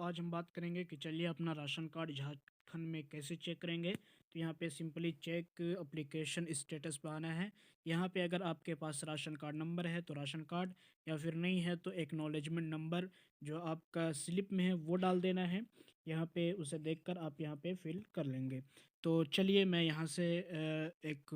आज हम बात करेंगे कि चलिए अपना राशन कार्ड झारखंड में कैसे चेक करेंगे। तो यहाँ पे सिंपली चेक एप्लीकेशन स्टेटस पे आना है। यहाँ पे अगर आपके पास राशन कार्ड नंबर है तो राशन कार्ड, या फिर नहीं है तो एक्नॉलेजमेंट नंबर जो आपका स्लिप में है वो डाल देना है। यहाँ पे उसे देखकर आप यहाँ पे फिल कर लेंगे। तो चलिए मैं यहाँ से एक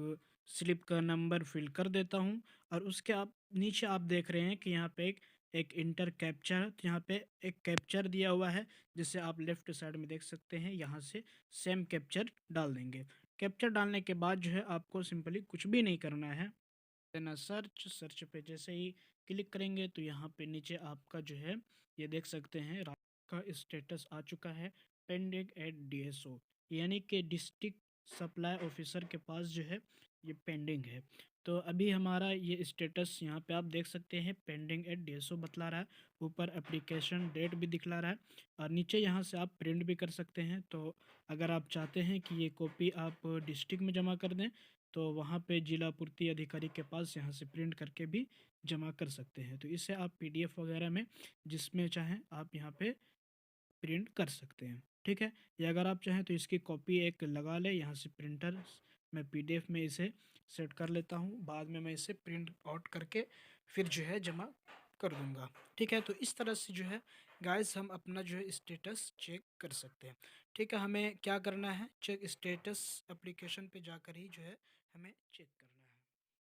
स्लिप का नंबर फिल कर देता हूँ। और उसके आप नीचे आप देख रहे हैं कि यहाँ पे एक इंटर कैप्चर है। तो यहाँ पे एक कैप्चर दिया हुआ है जिसे आप लेफ्ट साइड में देख सकते हैं। यहाँ से सेम कैप्चर डाल देंगे। कैप्चर डालने के बाद जो है आपको सिंपली कुछ भी नहीं करना है, देना सर्च पे जैसे ही क्लिक करेंगे तो यहाँ पे नीचे आपका जो है ये देख सकते हैं का स्टेटस आ चुका है, पेंडिंग एट डीएसओ, यानी कि डिस्ट्रिक्ट सप्लाई ऑफिसर के पास जो है ये पेंडिंग है। तो अभी हमारा ये स्टेटस यहाँ पे आप देख सकते हैं पेंडिंग एट डीएसओ बतला रहा है। ऊपर एप्लीकेशन डेट भी दिखला रहा है और नीचे यहाँ से आप प्रिंट भी कर सकते हैं। तो अगर आप चाहते हैं कि ये कॉपी आप डिस्ट्रिक्ट में जमा कर दें तो वहाँ पे जिला पूर्ति अधिकारी के पास यहाँ से प्रिंट करके भी जमा कर सकते हैं। तो इसे आप पीडीएफ वगैरह में जिसमें चाहें आप यहाँ पे प्रिंट कर सकते हैं, ठीक है। या अगर आप चाहें तो इसकी कॉपी एक लगा लें यहाँ से प्रिंटर। मैं पीडीएफ में इसे सेट कर लेता हूँ, बाद में मैं इसे प्रिंट आउट करके फिर जो है जमा कर दूंगा, ठीक है। तो इस तरह से जो है गाइस हम अपना जो है स्टेटस चेक कर सकते हैं, ठीक है। हमें क्या करना है, चेक स्टेटस एप्लीकेशन पे जाकर ही जो है हमें चेक करना है।